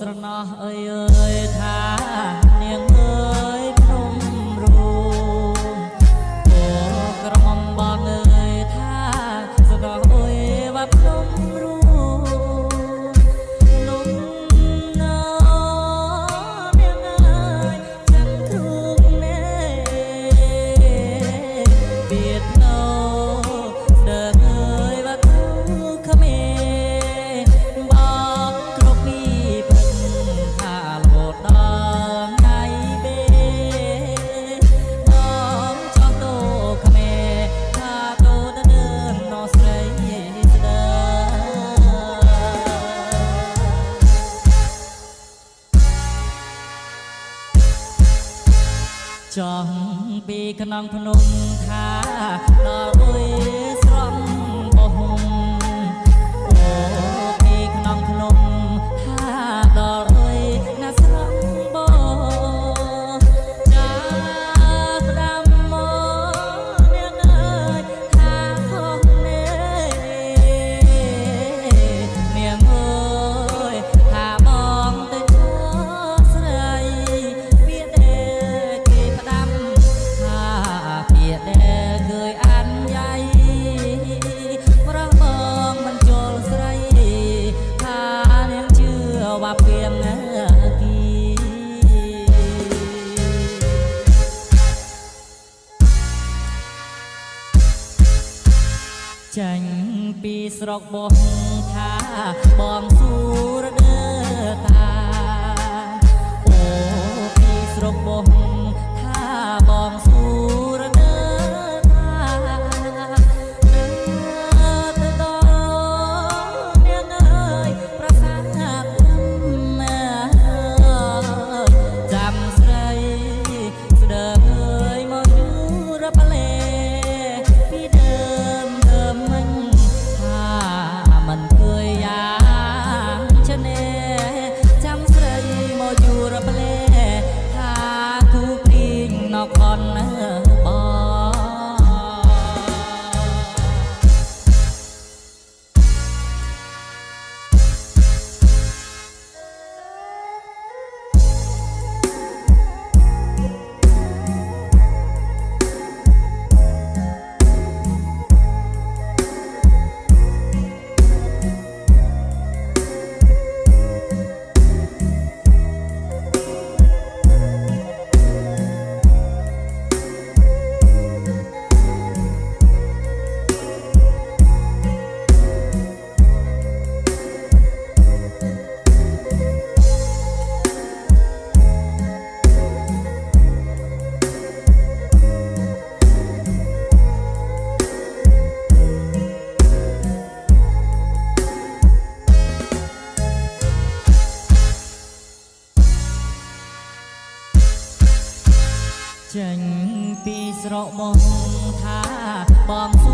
ស្រណោះអើយអើយថានាងអើយភ្នំរូងអូក្រមុំបងអើយថាស្រណោះអើយវត្តភ្នំរូងនំណោនាងអើយចាំគ្រូងណែបៀតណោស្ដើងអើយវត្តគ្រូក្មេចង់ពីក្នុងភ្នំថាដល់អើយស្រំបោះអូពីក្នុងភ្នំថាដល់អើយណាស្រំបោះចាផ្ដាំមកនាងអើយថាហោះនេនាងអើយថាបងទៅស្រីវាដែលឃើញអានយ៉ៃប្រះបងមិនចូលស្រីថានាងជឿว่าเพียงគីចាញ់ពីស្រុកបោះថាបងស៊ូរដើតាអូពីស្រុកបោះថាបងស៊ូរចេញពីស្រកមកថាបងស៊ូ